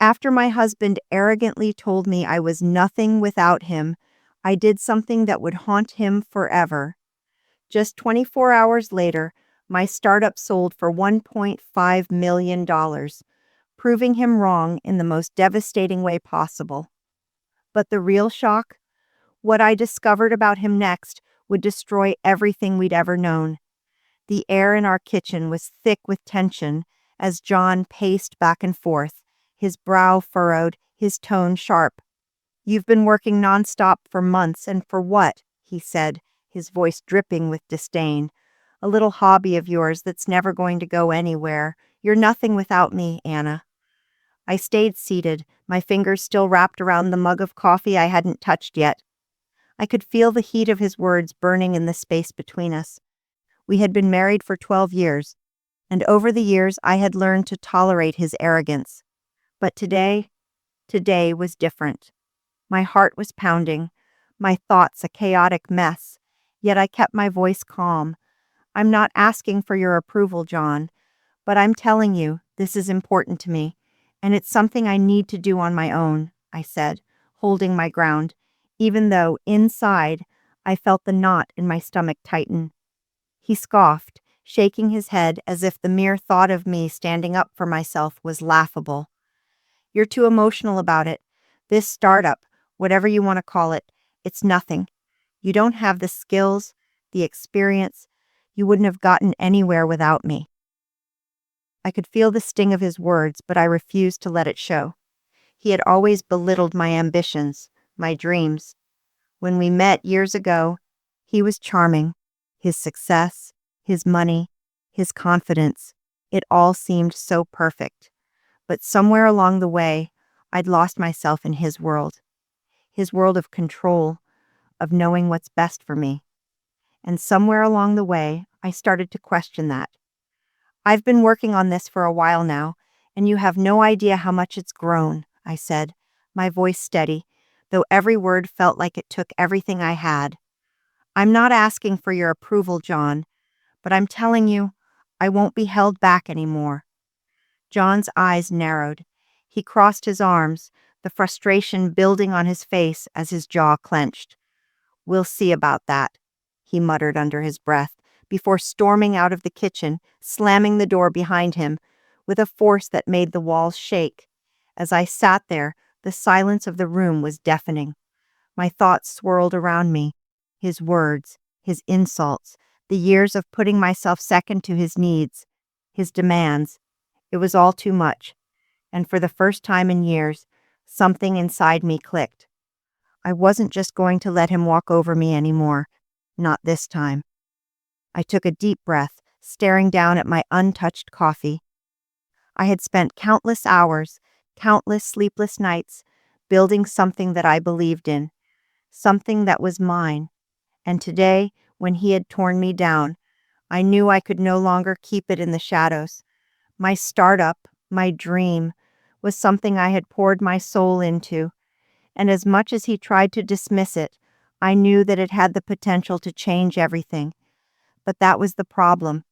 After my husband arrogantly told me I was nothing without him, I did something that would haunt him forever. Just 24 hours later, my startup sold for $1.5 million, proving him wrong in the most devastating way possible. But the real shock? What I discovered about him next would destroy everything we'd ever known. The air in our kitchen was thick with tension as John paced back and forth, his brow furrowed, his tone sharp. "You've been working nonstop for months, and for what?" he said, his voice dripping with disdain. "A little hobby of yours that's never going to go anywhere. You're nothing without me, Anna." I stayed seated, my fingers still wrapped around the mug of coffee I hadn't touched yet. I could feel the heat of his words burning in the space between us. We had been married for 12 years, and over the years I had learned to tolerate his arrogance. But today was different. My heart was pounding, my thoughts a chaotic mess, yet I kept my voice calm. "I'm not asking for your approval, John, but I'm telling you this is important to me, and it's something I need to do on my own," I said, holding my ground, even though, inside, I felt the knot in my stomach tighten. He scoffed, shaking his head as if the mere thought of me standing up for myself was laughable. "You're too emotional about it. This startup, whatever you want to call it, it's nothing. You don't have the skills, the experience. You wouldn't have gotten anywhere without me." I could feel the sting of his words, but I refused to let it show. He had always belittled my ambitions, my dreams. When we met years ago, he was charming. His success, his money, his confidence, it all seemed so perfect. But somewhere along the way, I'd lost myself in his world of control, of knowing what's best for me. And somewhere along the way, I started to question that. "I've been working on this for a while now, and you have no idea how much it's grown," I said, my voice steady, though every word felt like it took everything I had. "I'm not asking for your approval, John, but I'm telling you, I won't be held back anymore." John's eyes narrowed. He crossed his arms, the frustration building on his face as his jaw clenched. "We'll see about that," he muttered under his breath, before storming out of the kitchen, slamming the door behind him, with a force that made the walls shake. As I sat there, the silence of the room was deafening. My thoughts swirled around me. His words, his insults, the years of putting myself second to his needs, his demands. It was all too much. And for the first time in years, something inside me clicked. I wasn't just going to let him walk over me anymore. Not this time. I took a deep breath, staring down at my untouched coffee. I had spent countless hours, countless sleepless nights, building something that I believed in, something that was mine. And today, when he had torn me down, I knew I could no longer keep it in the shadows. My startup, my dream, was something I had poured my soul into, and as much as he tried to dismiss it, I knew that it had the potential to change everything. But that was the problem.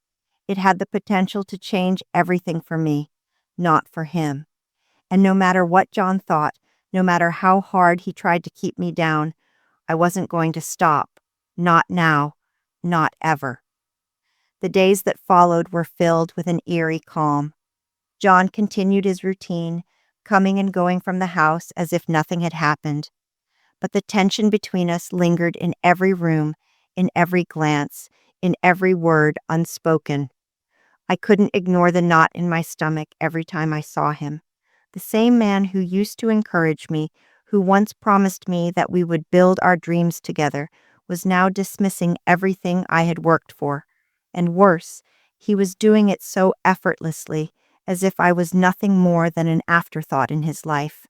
It had the potential to change everything for me, not for him. And no matter what John thought, no matter how hard he tried to keep me down, I wasn't going to stop. Not now. Not ever. The days that followed were filled with an eerie calm. John continued his routine, coming and going from the house as if nothing had happened. But the tension between us lingered in every room, in every glance, in every word unspoken. I couldn't ignore the knot in my stomach every time I saw him. The same man who used to encourage me, who once promised me that we would build our dreams together, was now dismissing everything I had worked for. And worse, he was doing it so effortlessly, as if I was nothing more than an afterthought in his life.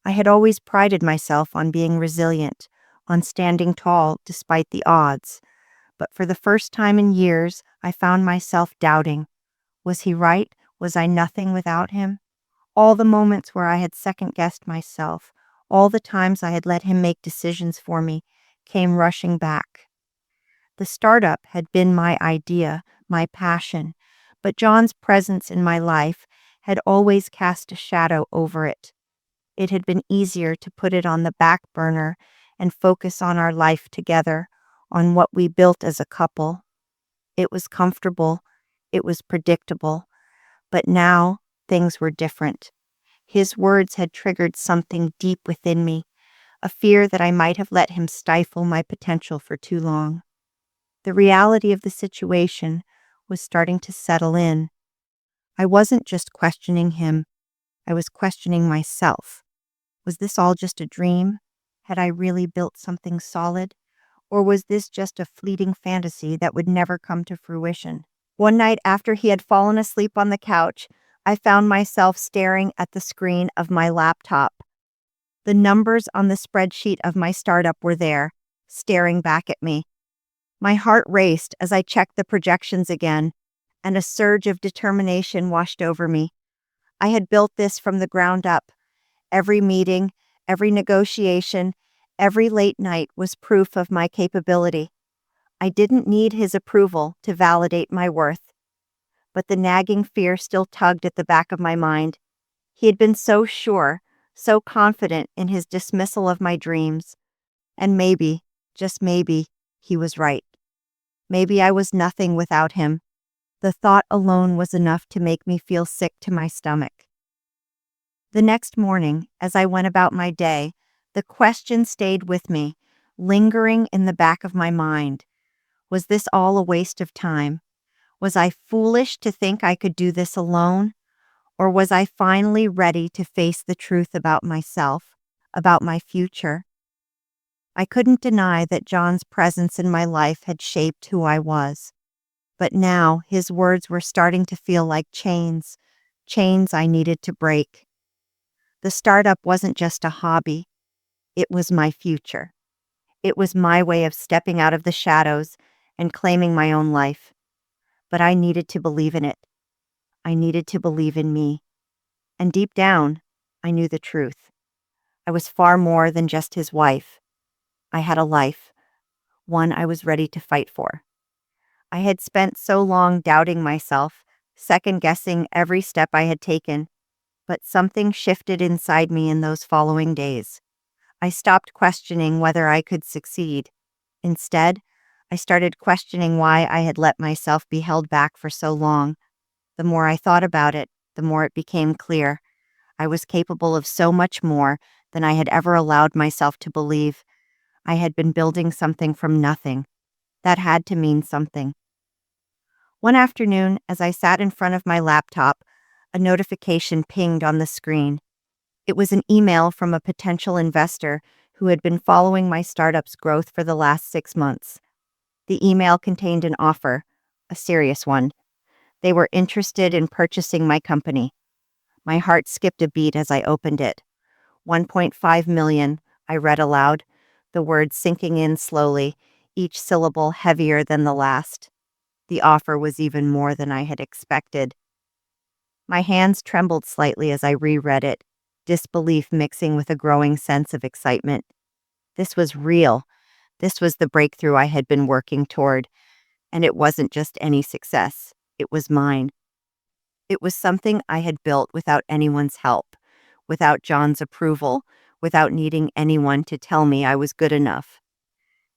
I had always prided myself on being resilient, on standing tall despite the odds. But for the first time in years, I found myself doubting. Was he right? Was I nothing without him? All the moments where I had second-guessed myself, all the times I had let him make decisions for me, came rushing back. The startup had been my idea, my passion, but John's presence in my life had always cast a shadow over it. It had been easier to put it on the back burner and focus on our life together, on what we built as a couple. It was comfortable, it was predictable, but now things were different. His words had triggered something deep within me, a fear that I might have let him stifle my potential for too long. The reality of the situation was starting to settle in. I wasn't just questioning him, I was questioning myself. Was this all just a dream? Had I really built something solid? Or was this just a fleeting fantasy that would never come to fruition? One night after he had fallen asleep on the couch, I found myself staring at the screen of my laptop. The numbers on the spreadsheet of my startup were there, staring back at me. My heart raced as I checked the projections again, and a surge of determination washed over me. I had built this from the ground up. Every meeting, every negotiation, every late night was proof of my capability. I didn't need his approval to validate my worth, but the nagging fear still tugged at the back of my mind. He had been so sure, so confident in his dismissal of my dreams. And maybe, just maybe, he was right. Maybe I was nothing without him. The thought alone was enough to make me feel sick to my stomach. The next morning, as I went about my day, the question stayed with me, lingering in the back of my mind. Was this all a waste of time? Was I foolish to think I could do this alone? Or was I finally ready to face the truth about myself, about my future? I couldn't deny that John's presence in my life had shaped who I was. But now his words were starting to feel like chains, chains I needed to break. The startup wasn't just a hobby, it was my future. It was my way of stepping out of the shadows and claiming my own life. But I needed to believe in it. I needed to believe in me. And deep down, I knew the truth. I was far more than just his wife. I had a life, one I was ready to fight for. I had spent so long doubting myself, second-guessing every step I had taken, but something shifted inside me in those following days. I stopped questioning whether I could succeed. Instead, I started questioning why I had let myself be held back for so long. The more I thought about it, the more it became clear. I was capable of so much more than I had ever allowed myself to believe. I had been building something from nothing. That had to mean something. One afternoon, as I sat in front of my laptop, a notification pinged on the screen. It was an email from a potential investor who had been following my startup's growth for the last 6 months. The email contained an offer, a serious one. They were interested in purchasing my company. My heart skipped a beat as I opened it. 1.5 million, I read aloud, the words sinking in slowly, each syllable heavier than the last. The offer was even more than I had expected. My hands trembled slightly as I reread it, disbelief mixing with a growing sense of excitement. This was real. This was the breakthrough I had been working toward, and it wasn't just any success. It was mine. It was something I had built without anyone's help, without John's approval, without needing anyone to tell me I was good enough.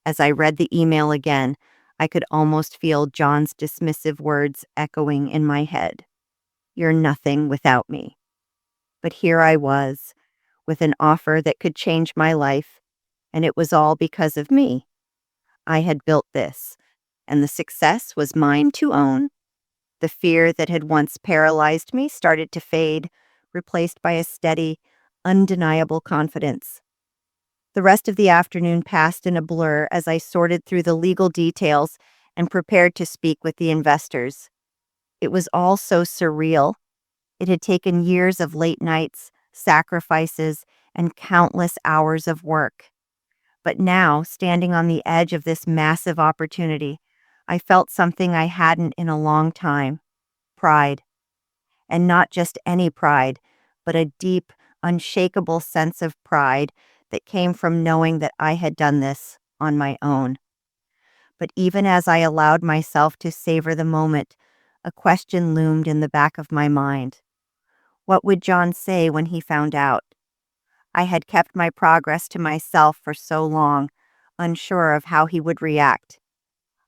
As I read the email again, I could almost feel John's dismissive words echoing in my head. You're nothing without me. But here I was, with an offer that could change my life, and it was all because of me. I had built this, and the success was mine to own. The fear that had once paralyzed me started to fade, replaced by a steady, undeniable confidence. The rest of the afternoon passed in a blur as I sorted through the legal details and prepared to speak with the investors. It was all so surreal. It had taken years of late nights, sacrifices, and countless hours of work. But now, standing on the edge of this massive opportunity, I felt something I hadn't in a long time: pride. And not just any pride, but a deep, unshakable sense of pride that came from knowing that I had done this on my own. But even as I allowed myself to savor the moment, a question loomed in the back of my mind. What would John say when he found out? I had kept my progress to myself for so long, unsure of how he would react.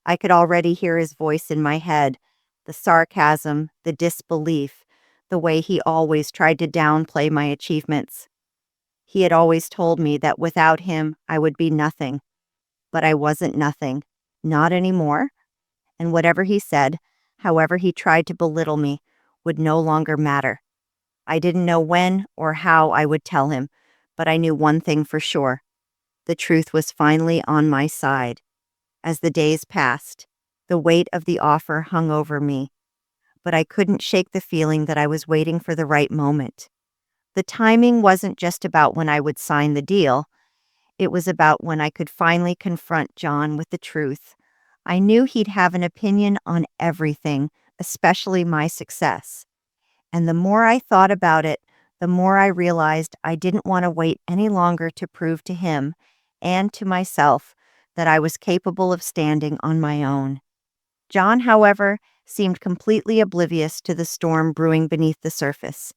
I could already hear his voice in my head, the sarcasm, the disbelief, the way he always tried to downplay my achievements. He had always told me that without him, I would be nothing. But I wasn't nothing. Not anymore. And whatever he said, however he tried to belittle me, would no longer matter. I didn't know when or how I would tell him, but I knew one thing for sure. The truth was finally on my side. As the days passed, the weight of the offer hung over me, but I couldn't shake the feeling that I was waiting for the right moment. The timing wasn't just about when I would sign the deal. It was about when I could finally confront John with the truth. I knew he'd have an opinion on everything, especially my success. And the more I thought about it, the more I realized I didn't want to wait any longer to prove to him and to myself that I was capable of standing on my own. John, however, seemed completely oblivious to the storm brewing beneath the surface.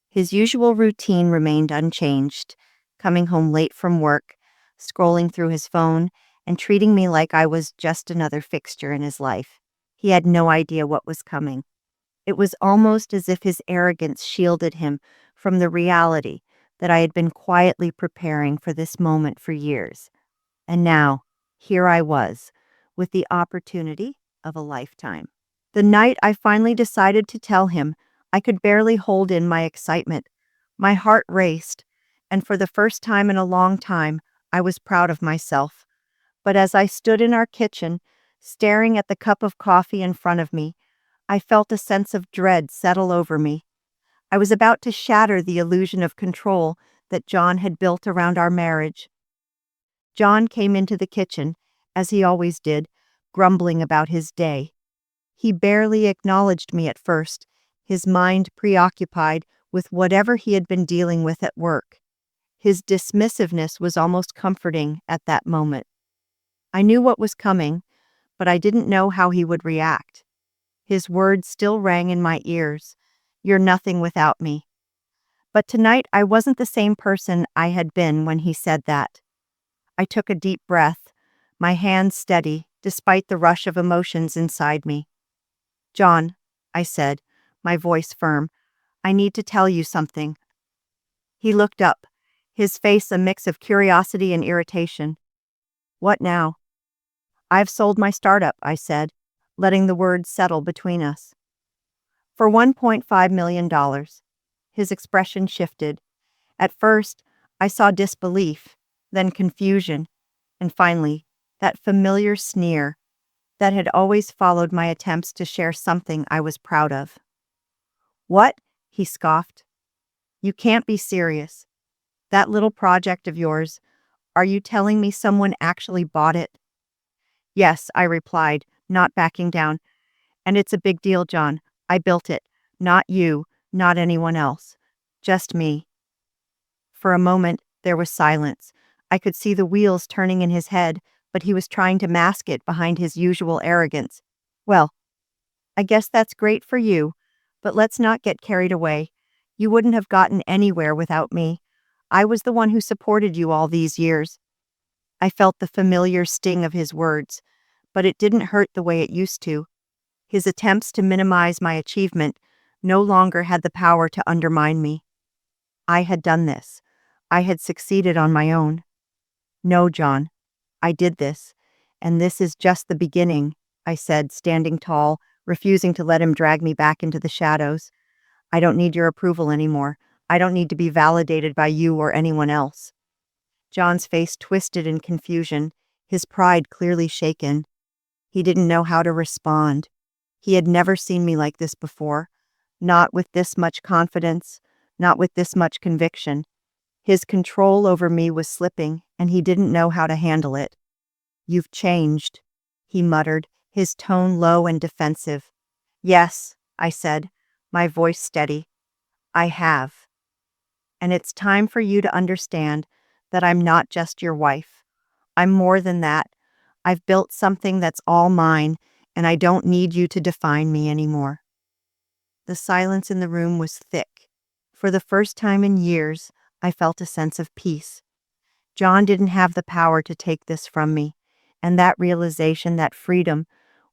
His usual routine remained unchanged, coming home late from work, scrolling through his phone, and treating me like I was just another fixture in his life. He had no idea what was coming. It was almost as if his arrogance shielded him from the reality that I had been quietly preparing for this moment for years. And now, here I was, with the opportunity of a lifetime. The night I finally decided to tell him, I could barely hold in my excitement. My heart raced, and for the first time in a long time, I was proud of myself. But as I stood in our kitchen, staring at the cup of coffee in front of me, I felt a sense of dread settle over me. I was about to shatter the illusion of control that John had built around our marriage. John came into the kitchen, as he always did, grumbling about his day. He barely acknowledged me at first, his mind preoccupied with whatever he had been dealing with at work. His dismissiveness was almost comforting at that moment. I knew what was coming, but I didn't know how he would react. His words still rang in my ears. "You're nothing without me." But tonight I wasn't the same person I had been when he said that. I took a deep breath, my hands steady, despite the rush of emotions inside me. "John," I said, my voice firm, "I need to tell you something." He looked up, his face a mix of curiosity and irritation. "What now?" "I've sold my startup," I said, letting the words settle between us. "For $1.5 million. His expression shifted. At first, I saw disbelief, then confusion, and finally, that familiar sneer that had always followed my attempts to share something I was proud of. "What?" he scoffed. "You can't be serious. That little project of yours, are you telling me someone actually bought it?" "Yes," I replied, not backing down. "And it's a big deal, John. I built it. Not you, not anyone else. Just me." For a moment, there was silence. I could see the wheels turning in his head, but he was trying to mask it behind his usual arrogance. "Well, I guess that's great for you, but let's not get carried away. You wouldn't have gotten anywhere without me. I was the one who supported you all these years." I felt the familiar sting of his words, but it didn't hurt the way it used to. His attempts to minimize my achievement no longer had the power to undermine me. I had done this. I had succeeded on my own. "No, John, I did this, and this is just the beginning," I said, standing tall, refusing to let him drag me back into the shadows. "I don't need your approval anymore. I don't need to be validated by you or anyone else." John's face twisted in confusion, his pride clearly shaken. He didn't know how to respond. He had never seen me like this before, not with this much confidence, not with this much conviction. His control over me was slipping, and he didn't know how to handle it. "You've changed," he muttered, his tone low and defensive. "Yes," I said, my voice steady. "I have. And it's time for you to understand that I'm not just your wife. I'm more than that. I've built something that's all mine, and I don't need you to define me anymore." The silence in the room was thick. For the first time in years, I felt a sense of peace. John didn't have the power to take this from me, and that realization, that freedom,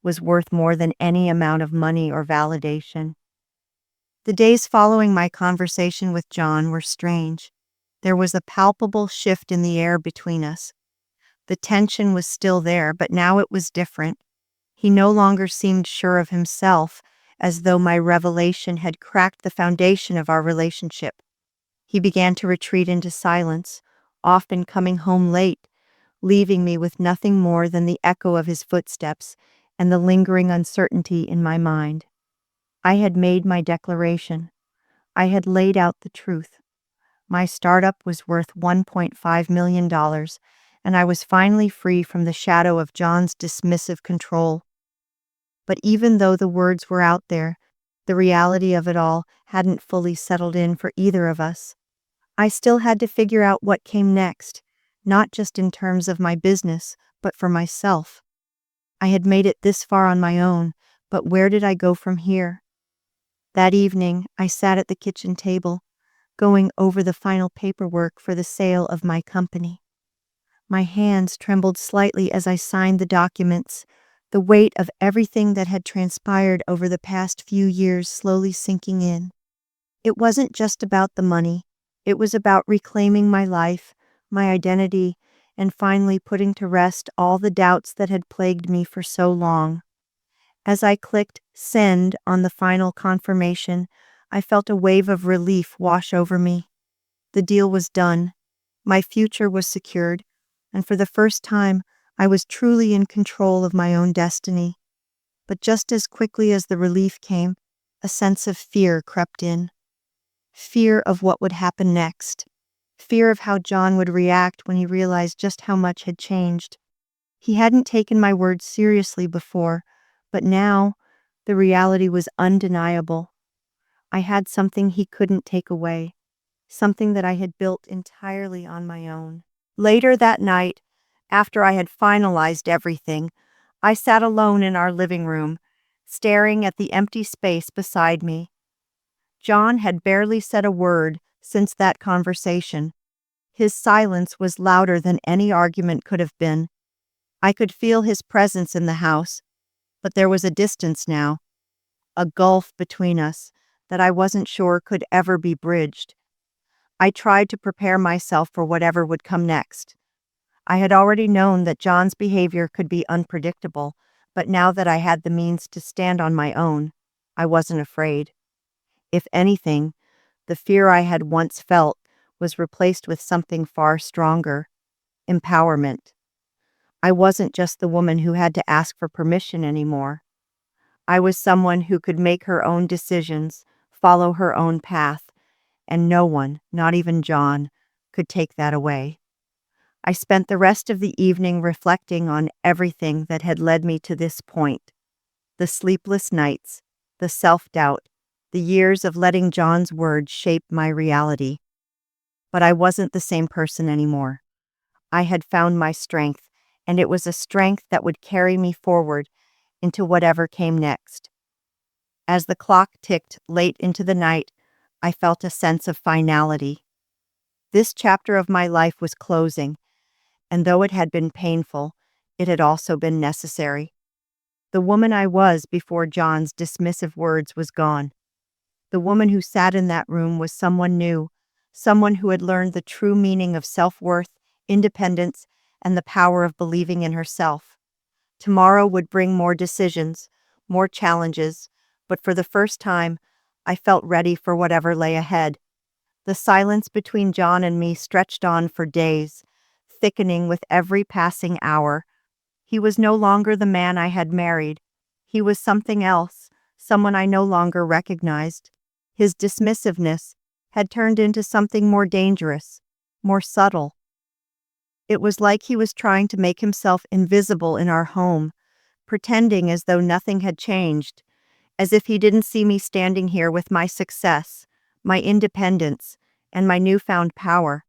was worth more than any amount of money or validation. The days following my conversation with John were strange. There was a palpable shift in the air between us. The tension was still there, but now it was different. He no longer seemed sure of himself, as though my revelation had cracked the foundation of our relationship. He began to retreat into silence, often coming home late, leaving me with nothing more than the echo of his footsteps and the lingering uncertainty in my mind. I had made my declaration. I had laid out the truth. My startup was worth $1.5 million, and I was finally free from the shadow of John's dismissive control. But even though the words were out there, the reality of it all hadn't fully settled in for either of us. I still had to figure out what came next, not just in terms of my business, but for myself. I had made it this far on my own, but where did I go from here? That evening, I sat at the kitchen table, going over the final paperwork for the sale of my company. My hands trembled slightly as I signed the documents, the weight of everything that had transpired over the past few years slowly sinking in. It wasn't just about the money. It was about reclaiming my life, my identity, and finally putting to rest all the doubts that had plagued me for so long. As I clicked send on the final confirmation, I felt a wave of relief wash over me. The deal was done. My future was secured, and for the first time, I was truly in control of my own destiny. But just as quickly as the relief came, a sense of fear crept in. Fear of what would happen next. Fear of how John would react when he realized just how much had changed. He hadn't taken my words seriously before, but now the reality was undeniable. I had something he couldn't take away, something that I had built entirely on my own. Later that night, after I had finalized everything, I sat alone in our living room, staring at the empty space beside me. John had barely said a word since that conversation. His silence was louder than any argument could have been. I could feel his presence in the house, but there was a distance now, a gulf between us that I wasn't sure could ever be bridged. I tried to prepare myself for whatever would come next. I had already known that John's behavior could be unpredictable, but now that I had the means to stand on my own, I wasn't afraid. If anything, the fear I had once felt was replaced with something far stronger: empowerment. I wasn't just the woman who had to ask for permission anymore. I was someone who could make her own decisions, follow her own path, and no one, not even John, could take that away. I spent the rest of the evening reflecting on everything that had led me to this point: the sleepless nights, the self-doubt, the years of letting John's words shape my reality. But I wasn't the same person anymore. I had found my strength, and it was a strength that would carry me forward into whatever came next. As the clock ticked late into the night, I felt a sense of finality. This chapter of my life was closing, and though it had been painful, it had also been necessary. The woman I was before John's dismissive words was gone. The woman who sat in that room was someone new, someone who had learned the true meaning of self-worth, independence, and the power of believing in herself. Tomorrow would bring more decisions, more challenges, but for the first time, I felt ready for whatever lay ahead. The silence between John and me stretched on for days, thickening with every passing hour. He was no longer the man I had married. He was something else, someone I no longer recognized. His dismissiveness had turned into something more dangerous, more subtle. It was like he was trying to make himself invisible in our home, pretending as though nothing had changed, as if he didn't see me standing here with my success, my independence, and my newfound power.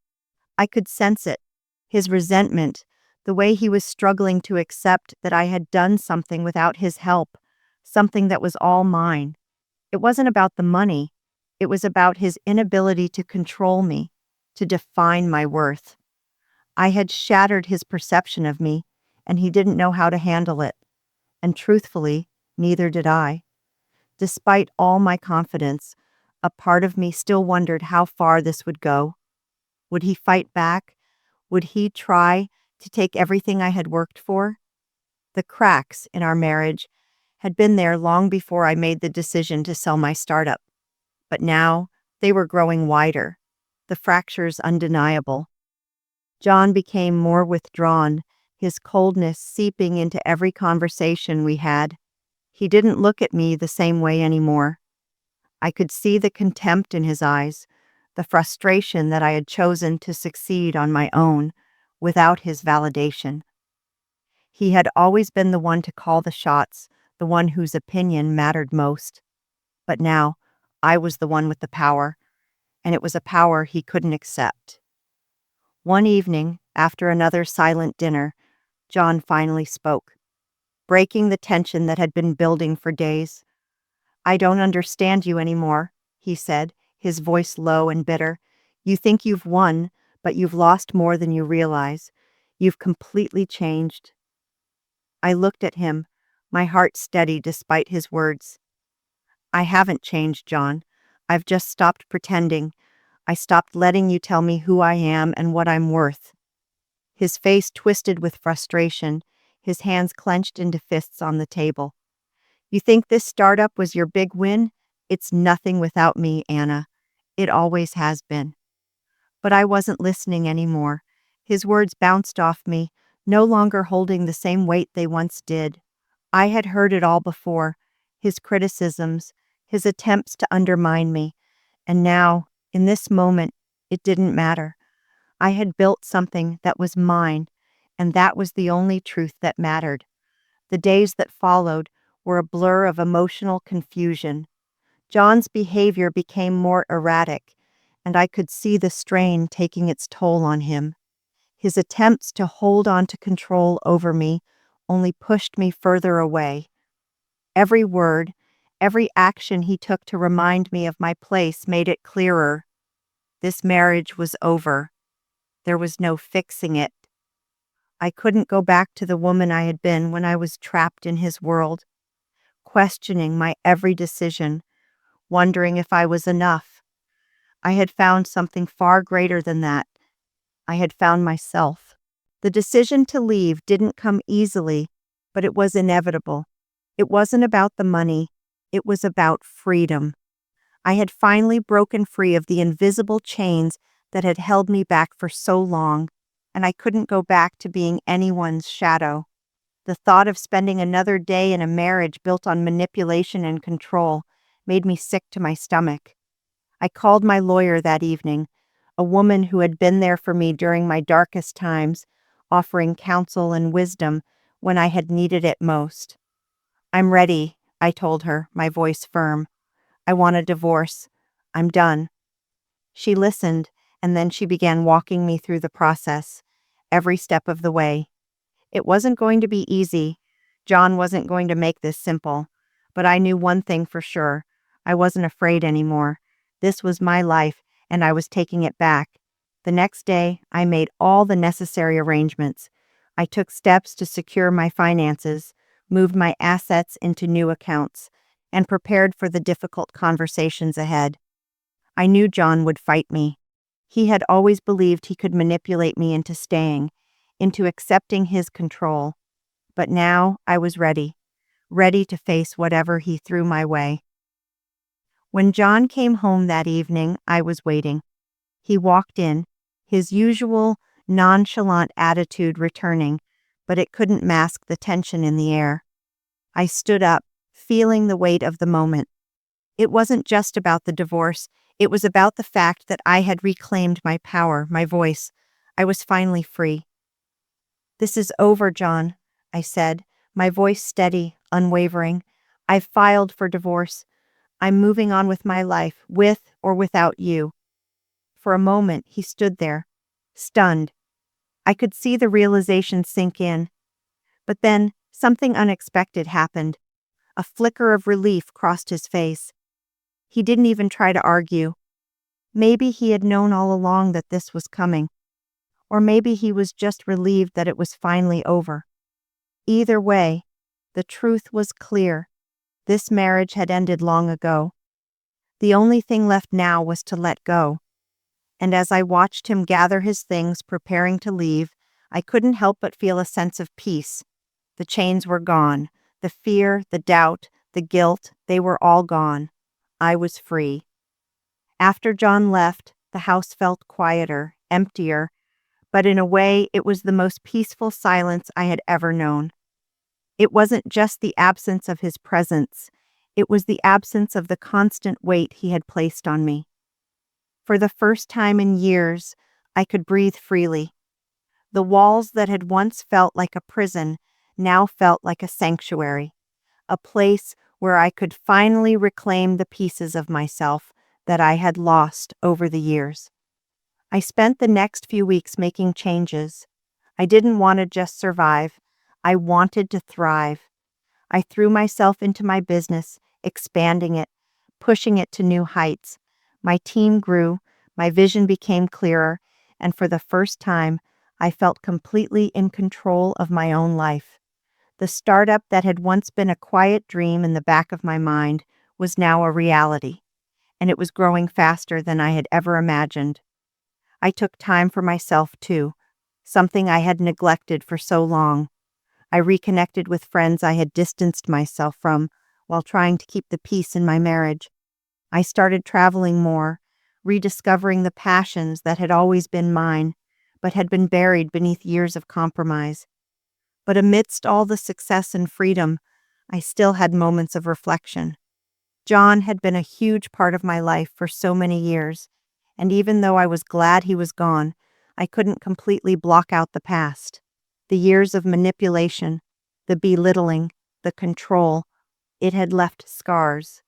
I could sense it, his resentment, the way he was struggling to accept that I had done something without his help, something that was all mine. It wasn't about the money. It was about his inability to control me. to define my worth. I had shattered his perception of me, and he didn't know how to handle it. And truthfully, neither did I. Despite all my confidence, a part of me still wondered how far this would go. Would he fight back? Would he try to take everything I had worked for? The cracks in our marriage had been there long before I made the decision to sell my startup. But now, they were growing wider. The fractures undeniable. John became more withdrawn, his coldness seeping into every conversation we had. He didn't look at me the same way anymore. I could see the contempt in his eyes, the frustration that I had chosen to succeed on my own, without his validation. He had always been the one to call the shots, the one whose opinion mattered most. But now, I was the one with the power, and it was a power he couldn't accept. One evening, after another silent dinner, John finally spoke, breaking the tension that had been building for days. "I don't understand you anymore," he said, his voice low and bitter. "You think you've won, but you've lost more than you realize. You've completely changed." I looked at him, my heart steady despite his words. "I haven't changed, John. I've just stopped pretending. I stopped letting you tell me who I am and what I'm worth." His face twisted with frustration, his hands clenched into fists on the table. "You think this startup was your big win? It's nothing without me, Anna. It always has been." But I wasn't listening anymore. His words bounced off me, no longer holding the same weight they once did. I had heard it all before, his criticisms, his attempts to undermine me, and now, in this moment, it didn't matter. I had built something that was mine, and that was the only truth that mattered. The days that followed were a blur of emotional confusion. John's behavior became more erratic, and I could see the strain taking its toll on him. His attempts to hold on to control over me only pushed me further away. Every word, every action he took to remind me of my place made it clearer. This marriage was over. There was no fixing it. I couldn't go back to the woman I had been when I was trapped in his world, questioning my every decision, wondering if I was enough. I had found something far greater than that. I had found myself. The decision to leave didn't come easily, but it was inevitable. It wasn't about the money. It was about freedom. I had finally broken free of the invisible chains that had held me back for so long, and I couldn't go back to being anyone's shadow. The thought of spending another day in a marriage built on manipulation and control made me sick to my stomach. I called my lawyer that evening, a woman who had been there for me during my darkest times, offering counsel and wisdom when I had needed it most. "I'm ready," I told her, my voice firm. "I want a divorce. I'm done." She listened, and then she began walking me through the process, every step of the way. It wasn't going to be easy. John wasn't going to make this simple. But I knew one thing for sure. I wasn't afraid anymore. This was my life, and I was taking it back. The next day, I made all the necessary arrangements. I took steps to secure my finances, moved my assets into new accounts, and prepared for the difficult conversations ahead. I knew John would fight me. He had always believed he could manipulate me into staying, into accepting his control. But now I was ready to face whatever he threw my way. When John came home that evening, I was waiting. He walked in, his usual nonchalant attitude returning, but it couldn't mask the tension in the air. I stood up, feeling the weight of the moment. It wasn't just about the divorce. It was about the fact that I had reclaimed my power, my voice. I was finally free. "This is over, John," I said, my voice steady, unwavering. "I've filed for divorce. I'm moving on with my life, with or without you." For a moment, he stood there, stunned. I could see the realization sink in. But then, something unexpected happened. A flicker of relief crossed his face. He didn't even try to argue. Maybe he had known all along that this was coming, or maybe he was just relieved that it was finally over. Either way, the truth was clear. This marriage had ended long ago. The only thing left now was to let go. And as I watched him gather his things, preparing to leave, I couldn't help but feel a sense of peace. The chains were gone. The fear, the doubt, the guilt, they were all gone. I was free. After John left, the house felt quieter, emptier, but in a way, it was the most peaceful silence I had ever known. It wasn't just the absence of his presence. It was the absence of the constant weight he had placed on me. For the first time in years, I could breathe freely. The walls that had once felt like a prison now felt like a sanctuary, a place where I could finally reclaim the pieces of myself that I had lost over the years. I spent the next few weeks making changes. I didn't want to just survive. I wanted to thrive. I threw myself into my business, expanding it, pushing it to new heights. My team grew, my vision became clearer, and for the first time, I felt completely in control of my own life. The startup that had once been a quiet dream in the back of my mind was now a reality, and it was growing faster than I had ever imagined. I took time for myself, too, something I had neglected for so long. I reconnected with friends I had distanced myself from while trying to keep the peace in my marriage. I started traveling more, rediscovering the passions that had always been mine, but had been buried beneath years of compromise. But amidst all the success and freedom, I still had moments of reflection. John had been a huge part of my life for so many years, and even though I was glad he was gone, I couldn't completely block out the past. The years of manipulation, the belittling, the control, it had left scars.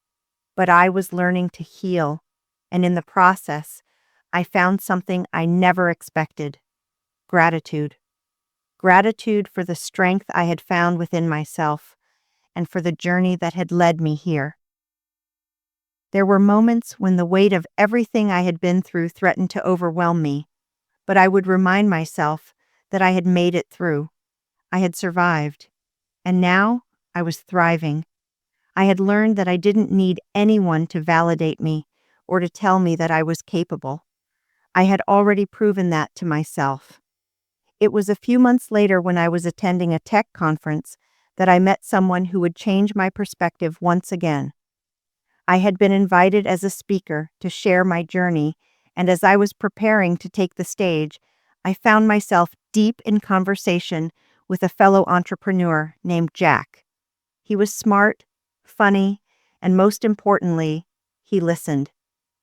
But I was learning to heal, and in the process, I found something I never expected: gratitude. Gratitude for the strength I had found within myself, and for the journey that had led me here. There were moments when the weight of everything I had been through threatened to overwhelm me, but I would remind myself that I had made it through. I had survived, and now I was thriving. I had learned that I didn't need anyone to validate me or to tell me that I was capable. I had already proven that to myself. It was a few months later, when I was attending a tech conference, that I met someone who would change my perspective once again. I had been invited as a speaker to share my journey, and as I was preparing to take the stage, I found myself deep in conversation with a fellow entrepreneur named Jack. He was smart, funny, and most importantly, he listened,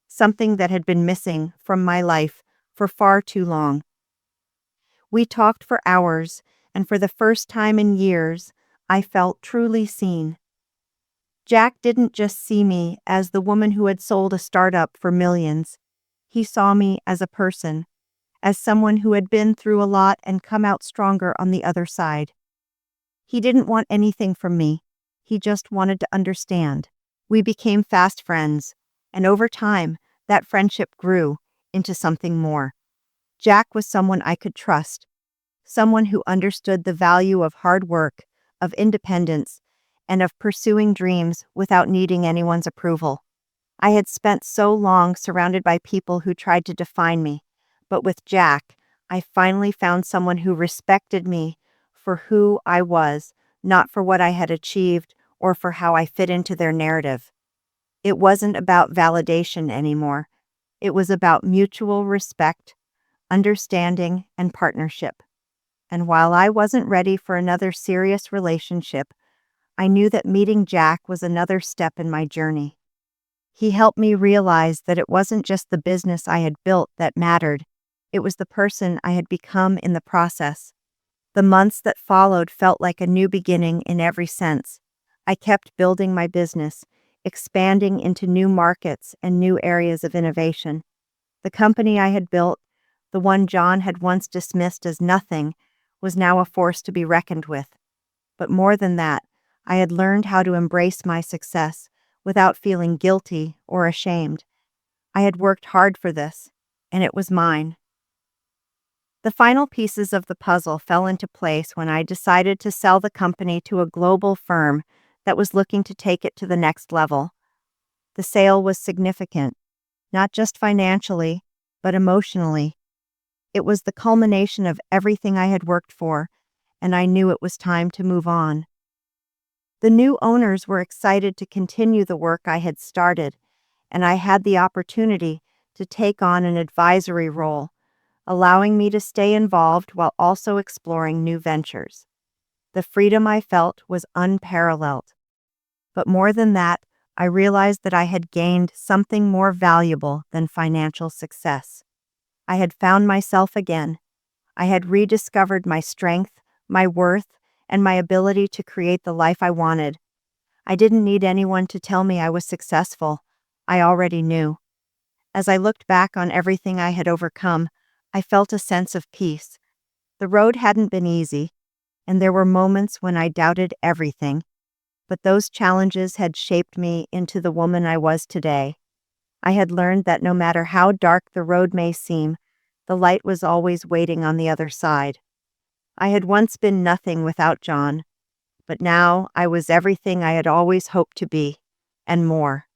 something that had been missing from my life for far too long. We talked for hours, and for the first time in years, I felt truly seen. Jack didn't just see me as the woman who had sold a startup for millions. He saw me as a person, as someone who had been through a lot and come out stronger on the other side. He didn't want anything from me. He just wanted to understand. We became fast friends, and over time, that friendship grew into something more. Jack was someone I could trust, someone who understood the value of hard work, of independence, and of pursuing dreams without needing anyone's approval. I had spent so long surrounded by people who tried to define me, but with Jack, I finally found someone who respected me for who I was, not for what I had achieved or for how I fit into their narrative. It wasn't about validation anymore. It was about mutual respect, understanding, and partnership. And while I wasn't ready for another serious relationship, I knew that meeting Jack was another step in my journey. He helped me realize that it wasn't just the business I had built that mattered. It was the person I had become in the process. The months that followed felt like a new beginning in every sense. I kept building my business, expanding into new markets and new areas of innovation. The company I had built, the one John had once dismissed as nothing, was now a force to be reckoned with. But more than that, I had learned how to embrace my success without feeling guilty or ashamed. I had worked hard for this, and it was mine. The final pieces of the puzzle fell into place when I decided to sell the company to a global firm that was looking to take it to the next level. The sale was significant, not just financially, but emotionally. It was the culmination of everything I had worked for, and I knew it was time to move on. The new owners were excited to continue the work I had started, and I had the opportunity to take on an advisory role, allowing me to stay involved while also exploring new ventures. The freedom I felt was unparalleled. But more than that, I realized that I had gained something more valuable than financial success. I had found myself again. I had rediscovered my strength, my worth, and my ability to create the life I wanted. I didn't need anyone to tell me I was successful. I already knew. As I looked back on everything I had overcome, I felt a sense of peace. The road hadn't been easy, and there were moments when I doubted everything, but those challenges had shaped me into the woman I was today. I had learned that no matter how dark the road may seem, the light was always waiting on the other side. I had once been nothing without John, but now I was everything I had always hoped to be, and more.